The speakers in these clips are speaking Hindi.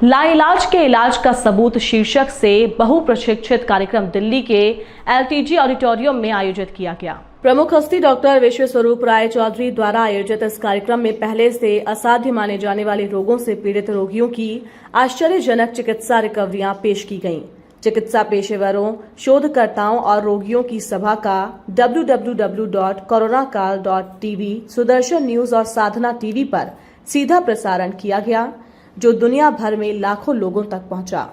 लाइलाज के इलाज का सबूत शीर्षक से बहुप्रशिक्षित कार्यक्रम दिल्ली के एलटीजी ऑडिटोरियम में आयोजित किया गया। प्रमुख हस्ती डॉक्टर विश्व स्वरूप राय चौधरी द्वारा आयोजित इस कार्यक्रम में पहले से असाध्य माने जाने वाले रोगों से पीड़ित रोगियों की आश्चर्यजनक चिकित्सा रिकवरियां पेश की गईं। चिकित्सा पेशेवरों, शोधकर्ताओं और रोगियों की सभा का www.coronakal.tv, सुदर्शन न्यूज और साधना टीवी पर सीधा प्रसारण किया गया, जो दुनिया भर में लाखों लोगों तक पहुंचा।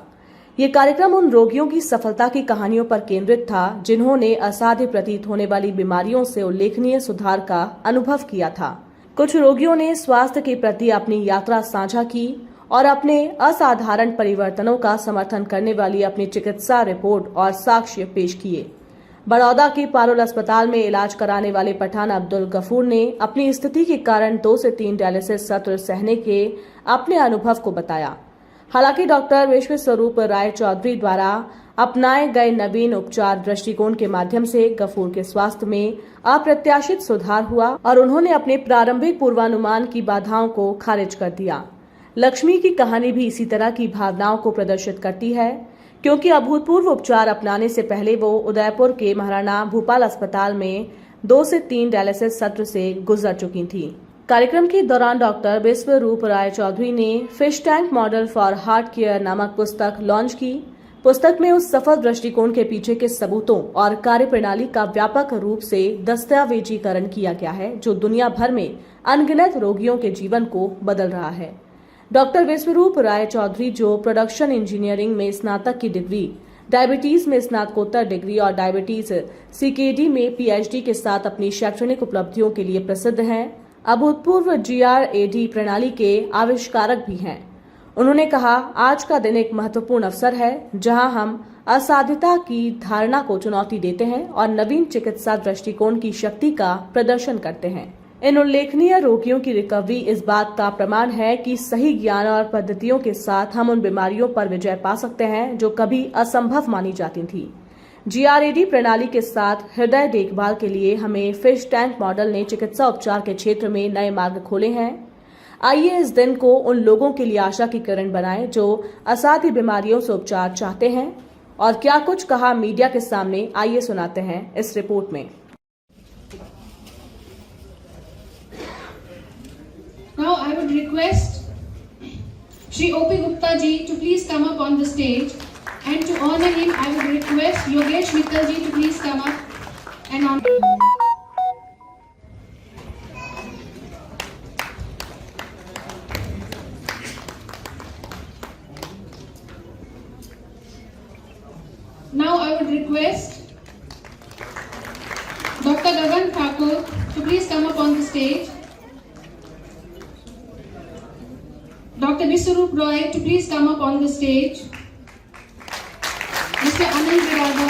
ये कार्यक्रम उन रोगियों की सफलता की कहानियों पर केंद्रित था जिन्होंने असाध्य प्रतीत होने वाली बीमारियों से उल्लेखनीय सुधार का अनुभव किया था। कुछ रोगियों ने स्वास्थ्य के प्रति अपनी यात्रा साझा की और अपने असाधारण परिवर्तनों का समर्थन करने वाली अपनी चिकित्सा रिपोर्ट और साक्ष्य पेश किए। बड़ौदा के पारुल अस्पताल में इलाज कराने वाले पठान अब्दुल गफूर ने अपनी स्थिति के कारण 2 से 3 डायलिसिस सत्र सहने के अपने अनुभव को बताया। हालांकि डॉक्टर विश्व स्वरूप राय चौधरी द्वारा अपनाए गए नवीन उपचार दृष्टिकोण के माध्यम से गफूर के स्वास्थ्य में अप्रत्याशित सुधार हुआ और उन्होंने अपने प्रारंभिक पूर्वानुमान की बाधाओं को खारिज कर दिया। लक्ष्मी की कहानी भी इसी तरह की भावनाओं को प्रदर्शित करती है, क्योंकि अभूतपूर्व उपचार अपनाने से पहले वो उदयपुर के महाराणा भूपाल अस्पताल में 2 से 3 डायलिसिस सत्र से गुजर चुकी थी। कार्यक्रम के दौरान डॉक्टर विश्वरूप राय चौधरी ने fish tank model for heart care नामक पुस्तक लॉन्च की। पुस्तक में उस सफल दृष्टिकोण के पीछे के सबूतों और कार्यप्रणाली का व्यापक रूप से दस्तावेजीकरण किया गया है, जो दुनिया भर में अनगिनत रोगियों के जीवन को बदल रहा है। डॉक्टर विश्वरूप राय चौधरी, जो प्रोडक्शन इंजीनियरिंग में स्नातक की डिग्री, डायबिटीज में स्नातकोत्तर डिग्री और डायबिटीज सीकेडी में पीएचडी के साथ अपनी शैक्षणिक उपलब्धियों के लिए प्रसिद्ध हैं, अभूतपूर्व जीआरएडी प्रणाली के आविष्कारक भी हैं। उन्होंने कहा, आज का दिन एक महत्वपूर्ण अवसर है जहां हम असाध्यता की धारणा को चुनौती देते हैं और नवीन चिकित्सा दृष्टिकोण की शक्ति का प्रदर्शन करते हैं। इन उल्लेखनीय रोगियों की रिकवरी इस बात का प्रमाण है कि सही ज्ञान और पद्धतियों के साथ हम उन बीमारियों पर विजय पा सकते हैं जो कभी असंभव मानी जाती थी। जीआरएडी प्रणाली के साथ हृदय देखभाल के लिए हमें फिश टैंक मॉडल ने चिकित्सा उपचार के क्षेत्र में नए मार्ग खोले हैं। आइए इस दिन को उन लोगों के लिए आशा की किरण बनाएं जो असाध्य बीमारियों से उपचार चाहते हैं। और क्या कुछ कहा मीडिया के सामने, आइए सुनाते हैं इस रिपोर्ट में। Now I would request Shri O.P. Gupta ji to please come up on the stage, and to honor him I would request Yogesh Mittal ji to please come up and honor. Now I would request Dr. Gagan Thakur to please come up on the stage. Dr. Vishwaroop Roy to please come up on the stage. Mr. Anil Virada,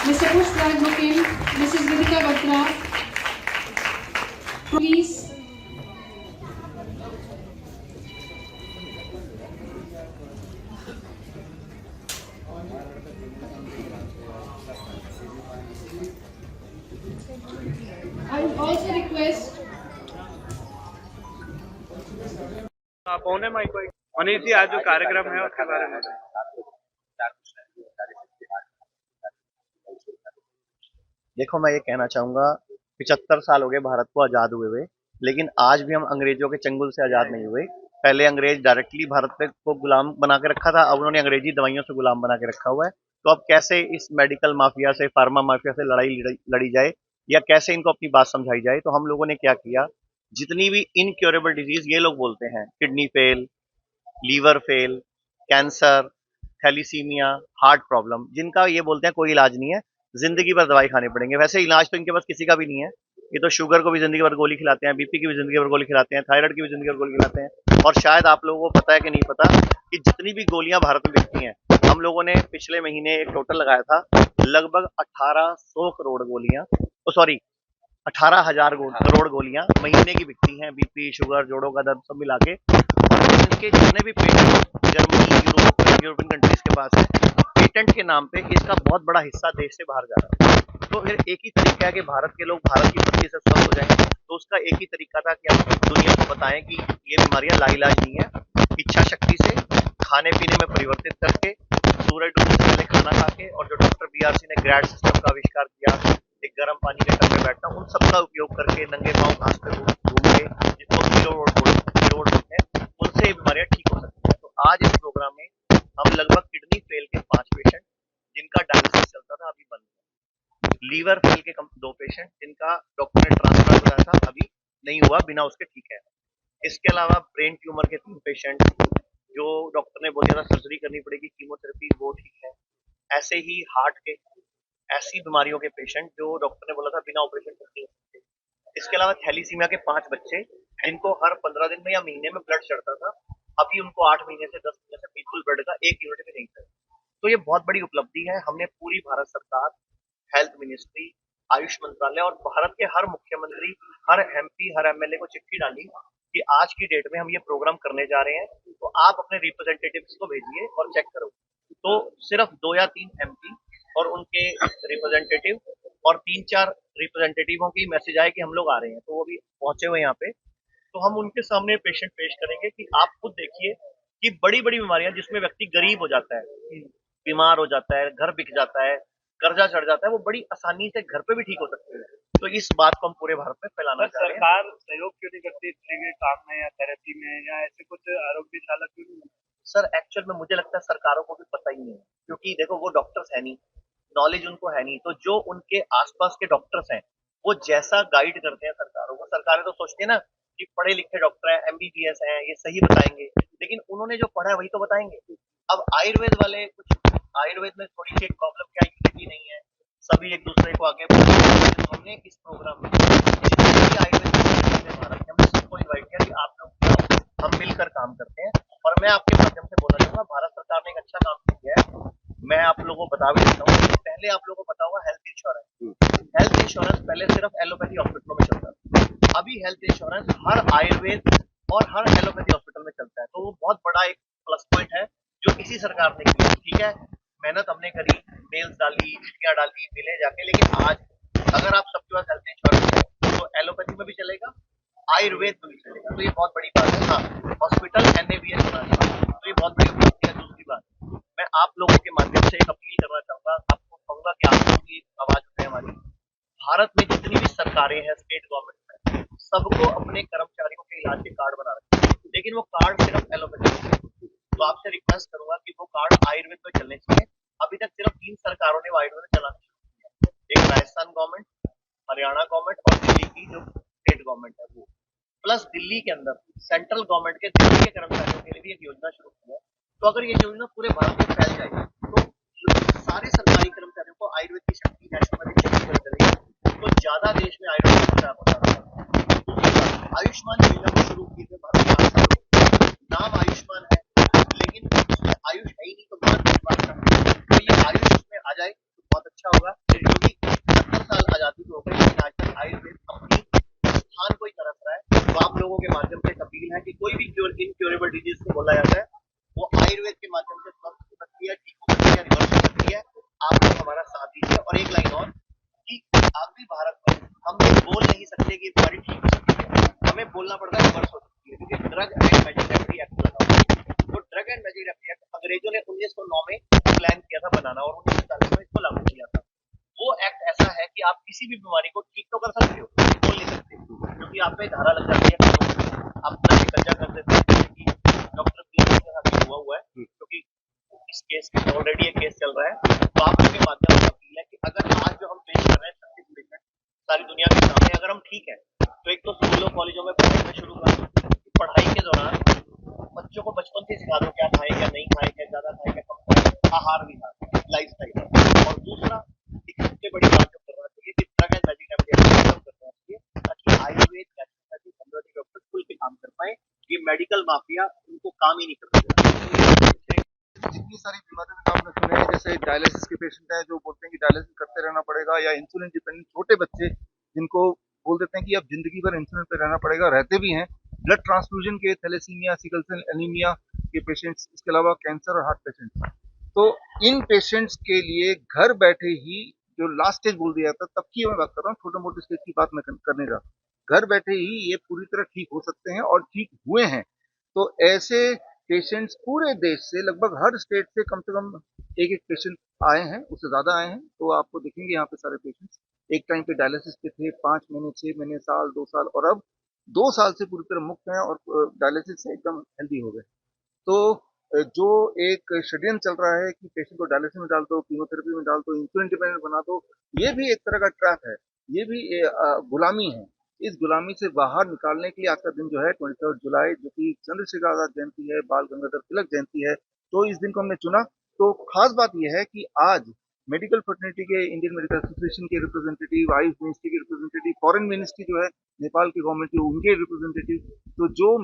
Mr. Pushpraj Hakim, Mrs. Vidika Batra, please. I would also request पौने माइक को अनिल जी, आज जो कार्यक्रम है उसके बारे में। देखो, मैं ये कहना चाहूंगा, 75 साल हो गए भारत को आजाद हुए, लेकिन आज भी हम अंग्रेजों के चंगुल से आजाद नहीं हुए। पहले अंग्रेज डायरेक्टली भारत को गुलाम बना के रखा था, अब उन्होंने अंग्रेजी दवाइयों से गुलाम बना के रखा हुआ है। तो अब कैसे इस मेडिकल माफिया से, फार्मा माफिया से लड़ाई लड़ी जाए, या कैसे इनको अपनी बात समझाई जाए। तो हम लोगों ने क्या किया, जितनी भी इनक्योरेबल डिजीज ये लोग बोलते हैं, kidney fail, liver fail, cancer, thalassemia, heart problem, जिनका ये बोलते हैं कोई इलाज नहीं है, जिंदगी भर दवाई खाने पड़ेंगे। वैसे इलाज तो इनके पास किसी का भी नहीं है। ये तो शुगर को भी जिंदगी भर गोली खिलाते हैं, बीपी की भी जिंदगी भर गोली खिलाते हैं, थायराइड की भी जिंदगी भर गोली खिलाते हैं। और शायद आप लोगों को पता है कि नहीं पता कि जितनी भी गोलियां भारत में बिकती हैं, हम लोगों ने पिछले महीने एक टोटल लगाया था, लगभग 1800 करोड़ गोलियां, 18,000 करोड़ गोलियां महीने की बिकती हैं, बीपी, शुगर, जोड़ों का दर्द सब मिला के। इनके जितने भी पेटेंट जर्मनी, यूरोपियन कंट्रीज के पास है, पेटेंट के नाम पे इसका बहुत बड़ा हिस्सा देश से बाहर जा रहा है। तो फिर एक ही तरीका है कि भारत के लोग भारत की मिट्टी से स्वस्थ हो जाएं। तो उसका एक ही तरीका था कि हम दुनिया को बताएं कि ये बीमारियां लाइलाज नहीं है, इच्छा खाने पीने में परिवर्तित करके सूरज डूबने से पहले खाना खा के, और जो डॉक्टर बीआरसी ने ग्रैड सिस्टम का आविष्कार किया, एक गर्म पानी के टब में बैठना, उन सबका उपयोग करके नंगे पांव घास पे घूम के, जिसको कीरोड बोलते हैं, उनसे ये बीमारियां ठीक हो सकती है। तो आज इस प्रोग्राम में हम लगभग किडनी फेल के 5 पेशेंट जिनका डायलिसिस चलता था अभी बंद है, लीवर फेल के 2 पेशेंट जिनका डॉक्टर ने ट्रांसप्लांट बताया था अभी नहीं हुआ, बिना उसके ठीक है। इसके अलावा ब्रेन ट्यूमर के 3 पेशेंट जो डॉक्टर ने बोल दिया था सर्जरी करनी पड़ेगी, कीमोथेरेपी, वो ठीक है। ऐसे ही हार्ट के, ऐसी बीमारियों के पेशेंट जो डॉक्टर ने बोला था बिना ऑपरेशन करके हो सकते। इसके अलावा थैलीसीमिया के 5 बच्चे जिनको हर 15 दिन में या महीने में ब्लड चढ़ता था, अभी उनको 8 महीने से 10 महीने से बिल्कुल ब्लड का 1 यूनिट भी नहीं था। तो ये बहुत बड़ी उपलब्धि है। हमने पूरी भारत सरकार, हेल्थ मिनिस्ट्री, आयुष मंत्रालय और भारत के हर मुख्यमंत्री, हर एमपी, हर एमएलए को चिट्ठी डाली कि आज की डेट में हम ये प्रोग्राम करने जा रहे हैं, तो आप अपने रिप्रेजेंटेटिव्स को भेजिए और चेक करो। तो सिर्फ 2 या 3 एमपी और उनके रिप्रेजेंटेटिव और 3-4 रिप्रेजेंटेटिवों की मैसेज आए कि हम लोग आ रहे हैं, तो वो भी पहुंचे हुए यहाँ पे। तो हम उनके सामने पेशेंट पेश करेंगे कि आप खुद देखिए कि बड़ी-बड़ी बीमारियां जिसमें व्यक्ति गरीब हो जाता है, बीमार हो जाता है, घर बिक जाता है, कर्जा चढ़ जाता है, वो बड़ी आसानी से घर पे भी ठीक हो सकती है। तो इस बात को हम पूरे भारत में फैलाना चाह रहे हैं। सरकार सहयोग क्यों नहीं करती इस तरह के काम में या थेरेपी में, या ऐसे कुछ आरोग्यशाला क्यों नहीं? सर एक्चुअल में मुझे लगता है सरकारों को भी पता ही नहीं है, क्योंकि देखो वो डॉक्टर्स है नहीं, नॉलेज उनको है नहीं, तो जो उनके आसपास के डॉक्टर्स हैं वो जैसा गाइड करते हैं सरकारों को, सरकारें तो सोचती है ना कि पढ़े लिखे डॉक्टर हैं, एमबीबीएस हैं, ये सही बताएंगे, लेकिन उन्होंने जो पढ़ा है वही तो बताएंगे। अब आयुर्वेद वाले कुछ, आयुर्वेद में थोड़ी सी एक प्रॉब्लम क्या यूनिटी नहीं है, सभी एक दूसरे को आगे बढ़ाते हैं। हमने इस प्रोग्राम में जितने भी आयुर्वेद के भारत के, हमने सबको इन्वाइट किया कि आप लोग आओ, हम मिलकर काम करते हैं। और मैं आपके माध्यम से बोलना चाहूंगा, भारत सरकार ने एक अच्छा काम किया है। मैं आप लोगों को बता भी देता हूँ, पहले आप लोगों को पता होगा हेल्थ इंश्योरेंस। हेल्थ इंश्योरेंस पहले सिर्फ एलोपैथी हॉस्पिटलों में चलता था, अभी हेल्थ इंश्योरेंस हर आयुर्वेद और हर एलोपैथी हॉस्पिटल में चलता है। तो वो बहुत बड़ा एक प्लस पॉइंट है जो इसी सरकार ने किया। ठीक है, मेहनत हमने करी, मेल्स डाली, चिट्ठियां डाली, मिले जाके, लेकिन आज अगर आप सबके पास हेल्थ इंश्योरेंस है तो एलोपैथी में भी चलेगा, आयुर्वेद में भी चलेगा। तो ये बहुत बड़ी बात है। हाँ, हॉस्पिटल एनएबीएस होना चाहिए, तो ये बहुत बड़ी उपलब्धि है। दूसरी बात, मैं आप लोगों के माध्यम से एक अपील करना चाहूंगा, आपको कहूंगा कि आप लोग की आवाज उठाएं हमारी। भारत में जितनी भी सरकारें हैं, स्टेट गवर्नमेंट में, सबको अपने कर्मचारियों के इलाज के कार्ड बना रखे हैं, लेकिन वो कार्ड सिर्फ एलोपैथी के हैं। तो आपसे रिक्वेस्ट करूंगा कि वो कार्ड आयुर्वेद में चलने चाहिए। अभी तक सिर्फ 3 सरकारों ने आयुर्वेद में चलाना शुरू किया, एक राजस्थान गवर्नमेंट, हरियाणा गवर्नमेंट और दिल्ली की जो स्टेट गवर्नमेंट है वो, प्लस दिल्ली के अंदर सेंट्रल गवर्नमेंट के दिल्ली के कर्मचारियों के लिए भी एक योजना शुरू की है। तो अगर ये योजना पूरे भारत में फैल जाएगी तो सारे सरकारी कर्मचारियों को आयुर्वेद की शक्ति, नेचुरोपैथिक शक्ति पता चलेगी, तो ज्यादा देश में आयुर्वेद का प्रचार होगा। आयुष्मान योजना को शुरू किए थे भारत के 8 साल, नाम आयुष्मान है लेकिन उसमें आयुष है ही नहीं, तो बहुत बात करते हैं। तो ये आयुष उसमें आ जाए तो बहुत अच्छा होगा, क्योंकि 70 साल आजादी हो गई लेकिन आज तक आयुर्वेद अपनी स्थान को ही तरस रहा है। तो आप लोगों के माध्यम से अपील है कि कोई भी इनक्योरेबल डिजीज को बोला जाता है वो आयुर्वेद के माध्यम से स्वस्थ हो सकती है, ठीक हो सकती है, रिवर्स हो सकती है। आप लोग हमारा साथ दीजिए। और एक लाइन और कि आप भी भारत में हम ये बोल नहीं सकते कि बीमारी ठीक हो सकती है, हमें बोलना पड़ता है रिवर्स हो सकती है, क्योंकि drug and magic remedy act लगा हुआ है। तो drug and magic remedy act अंग्रेजों ने 1909 में प्लान किया था बनाना और 1940 में इसको लागू किया था। वो एक्ट ऐसा है कि आप किसी भी बीमारी को ठीक तो कर सकते हो, बोल नहीं सकते, क्योंकि आप पे धारा लग जाती है, आप अपना शिकंजा कर देते हैं, जैसे कि डॉक्टर के साथ हुआ है, क्योंकि इस केस में ऑलरेडी एक केस चल रहा है। तो आप लोगों के माध्यम से अपील है कि अगर आज जो हम पेश कर रहे हैं 36 पेशेंट सारी दुनिया के सामने, अगर हम ठीक है तो एक तो स्कूलों कॉलेजों में पढ़ाई शुरू कर, पढ़ाई के दौरान बच्चों को बचपन से सिखा दो क्या खाएं क्या नहीं खाएं, क्या ज्यादा खाएं क्या कम खाएं, आहार विहार, लाइफस्टाइल। और दूसरा एक सबसे बड़ी बात जो करना चाहिए कि ड्रग एंड मैजिक रेमेडी खत्म करना चाहिए, ताकि आयुर्वेद, नेचुरोपैथी, होम्योपैथी डॉक्टर खुल के काम कर पाए। ये मेडिकल माफिया उनको काम ही नहीं करते। जितनी सारी बीमारियों के नाम सुने हैं, जैसे डायलिसिस के पेशेंट हैं जो बोलते हैं कि डायलिसिस करते रहना पड़ेगा, या इंसुलिन डिपेंडेंट छोटे बच्चे जिनको बोल देते हैं कि अब जिंदगी भर इंसुलिन पे रहना पड़ेगा, रहते भी हैं। ब्लड ट्रांसफ्यूजन के, थैलेसीमिया, सिकल सेल एनीमिया के पेशेंट्स, इसके अलावा कैंसर और हार्ट पेशेंट्स। तो इन पेशेंट्स के लिए घर बैठे ही, जो लास्ट स्टेज बोल दिया था तब की मैं बात कर रहा हूँ, छोटे मोटे स्टेज की बात मैं करने जा, घर बैठे ही ये पूरी तरह ठीक हो सकते हैं और ठीक हुए हैं। तो ऐसे पेशेंट्स पूरे देश से, लगभग हर स्टेट से कम एक एक पेशेंट आए हैं, उससे ज़्यादा आए हैं। तो आपको दिखेंगे यहाँ पे सारे पेशेंट्स एक टाइम पे डायलिसिस पे थे, 5 महीने, 6 महीने, साल, 2 साल, और अब 2 साल से पूरी तरह मुक्त हैं और डायलिसिस से एकदम हेल्दी हो गए। तो जो एक षड्यंत्र चल रहा है कि पेशेंट को डायलिसिस में डाल दो, कीमोथेरेपी में डाल दो, इंसुलिन डिपेंडेंट बना दो, ये भी एक तरह का ट्रैप है, ये भी गुलामी है। इस गुलामी से बाहर निकालने के लिए आज का दिन जो है 23 जुलाई, जो कि चंद्रशेखर आजाद जयंती है, बाल गंगाधर तिलक जयंती है, तो इस दिन को हमने चुना। तो खास बात यह है कि आज मेडिकल फ्रेटर्निटी के, इंडियन मेडिकल एसोसिएशन के रिप्रेजेंटेटिव, आयुष मिनिस्ट्री के रिप्रेजेंटेटिव, फॉरेन मिनिस्ट्री जो है नेपाल की गवर्नमेंट की, उनके रिप्रेजेंटेटिव, तो जो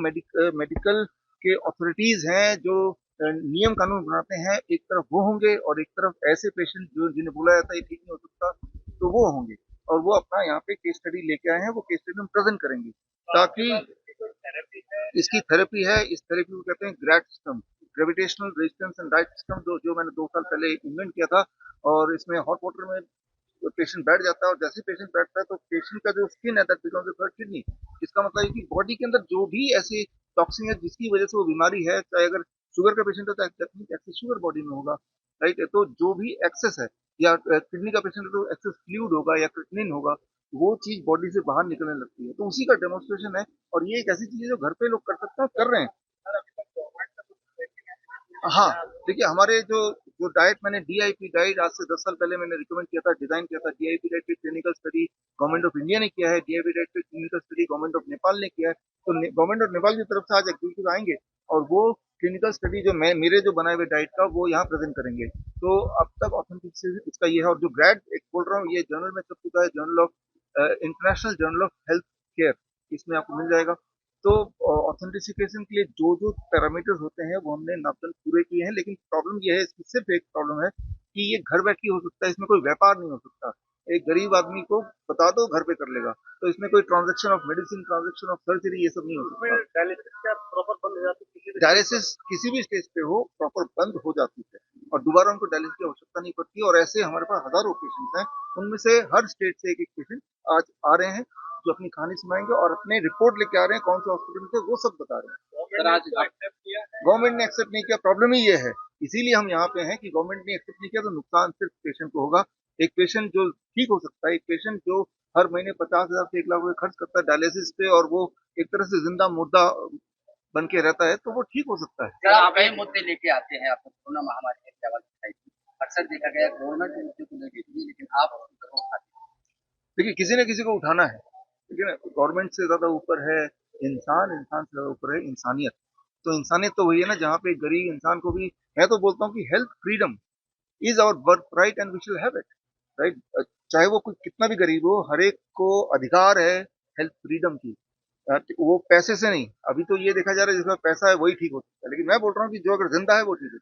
मेडिकल के अथॉरिटीज हैं, जो नियम कानून बनाते हैं, एक तरफ वो होंगे और एक तरफ ऐसे पेशेंट जो जिन्हें बोला जाता है ये ठीक नहीं हो सकता, तो वो होंगे, और वो अपना यहाँ पे केस स्टडी लेके आए हैं, वो केस स्टडी हम प्रेजेंट करेंगे ताकि इसकी थेरेपी है। इस थेरेपी को कहते हैं grad system, gravitational resistance and diet system, जो मैंने 2 साल पहले इन्वेंट किया था। और इसमें हॉट वाटर में पेशेंट बैठ जाता है, और जैसे पेशेंट बैठता है तो पेशेंट का जो स्किन है that becomes the third kidney. इसका मतलब है कि बॉडी के अंदर जो भी ऐसे टॉक्सिन है जिसकी वजह से वो बीमारी है, चाहे अगर शुगर का पेशेंट है तो एक्सेस शुगर बॉडी में होगा, राइट है, तो जो भी एक्सेस है, या किडनी का पेशेंट है तो एक्सेस फ्लूइड होगा या क्रिएटिनिन होगा, वो चीज बॉडी से बाहर निकलने लगती है। तो उसी का डेमोन्स्ट्रेशन है, और ये एक ऐसी चीज है जो घर पे लोग कर सकते हैं, कर रहे हैं। हाँ, देखिए हमारे जो जो डाइट, मैंने डीआईपी डाइट आज से 10 साल पहले मैंने रिकमेंड किया था, डिजाइन किया था। डीआईपी डाइट पे clinical study government of India ने किया है, डीआईपी डाइट पे clinical study government of Nepal ने किया है। तो गवर्नमेंट ऑफ नेपाल की तरफ से आज एग्जीक्यूटिव आएंगे और वो क्लिनिकल स्टडी जो मेरे जो बनाए हुए डाइट का वो यहाँ प्रेजेंट करेंगे। तो अब तक ऑथेंटिसिटी इसका ये है, और जो ग्रेड एक बोल रहा हूँ ये जर्नल में छप चुका है, journal of international journal of health care, इसमें आपको मिल जाएगा। तो ऑथेंटिसिफिकेशन के लिए जो जो पैरामीटर्स होते हैं वो हमने मापदंड पूरे किए हैं, लेकिन प्रॉब्लम ये है, इसकी सिर्फ एक प्रॉब्लम है कि ये घर बैठ के हो सकता है, इसमें कोई व्यापार नहीं हो सकता। एक गरीब आदमी को बता दो, घर पे कर लेगा, तो इसमें कोई transaction of medicine, transaction of surgery, ये सब नहीं हो सकता। डायलिसिस किसी भी स्टेज पे हो प्रॉपर बंद हो जाती है, और दोबारा उनको डायलिसिस की आवश्यकता नहीं पड़ती। और ऐसे हमारे पास हजारों पेशेंट हैं, उनमें से हर स्टेट से एक एक पेशेंट आज आ रहे हैं जो अपनी कहानी सुनाएंगे और अपने रिपोर्ट लेके आ रहे हैं, कौन से हॉस्पिटल से, वो सब बता रहे हैं। गवर्नमेंट ने एक्सेप्ट नहीं किया, प्रॉब्लम ही ये है, इसीलिए हम यहाँ पे हैं कि गवर्नमेंट ने एक्सेप्ट नहीं किया तो नुकसान सिर्फ पेशेंट को होगा। एक पेशेंट जो ठीक हो सकता है, एक पेशेंट जो हर महीने 50,000 से 1 लाख रुपए खर्च करता है डायलिसिस पे, और वो एक तरह से जिंदा मुर्दा बन के रहता है, तो वो ठीक हो सकता है। सर, आप कई मुद्दे लेके आते हैं, आपने कोरोना महामारी के क्या दिखाई थी, अक्सर देखा गया कोरोना के मुद्दे को लेके भी, लेकिन आप उसी तरह उठाते हैं। देखिए किसी न किसी को उठाना है, लेकिन गवर्नमेंट से ज्यादा ऊपर है इंसान, इंसान से ज्यादा ऊपर है इंसानियत। तो इंसानियत तो वही है ना, जहाँ पे गरीब इंसान को भी, मैं तो बोलता हूँ कि health freedom is our birthright and we should have it, right. चाहे वो कोई कितना भी गरीब हो, हर एक को अधिकार है हेल्थ फ्रीडम की। वो पैसे से नहीं, अभी तो ये देखा जा रहा है जिसका पैसा है वही ठीक होता है, लेकिन मैं बोल रहा हूँ कि जो अगर जिंदा है वो ठीक है।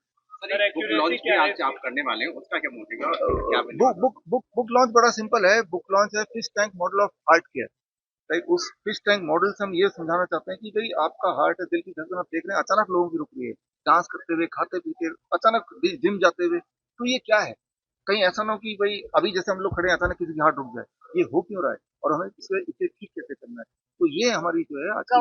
बुक लॉन्च की आज आप करने वाले हैं, उसका क्या मोटिव है, क्या बुक लॉन्च बड़ा सिंपल है। बुक लॉन्च है fish tank model of heart care, right. उस फिश टैंक मॉडल से हम ये समझाना चाहते हैं कि भाई आपका हार्ट है, दिल की धड़कन आप देख रहे हैं अचानक लोगों की रुक रही है, डांस करते हुए, खाते पीते, अचानक जिम जाते हुए, तो ये क्या है? कहीं ऐसा ना हो कि भाई अभी जैसे हम लोग खड़े हैं अचानक किसी की हार्ट रुक जाए, ये हो क्यों रहा है और हमें इसे ठीक कैसे करना है। तो ये हमारी जो है आज की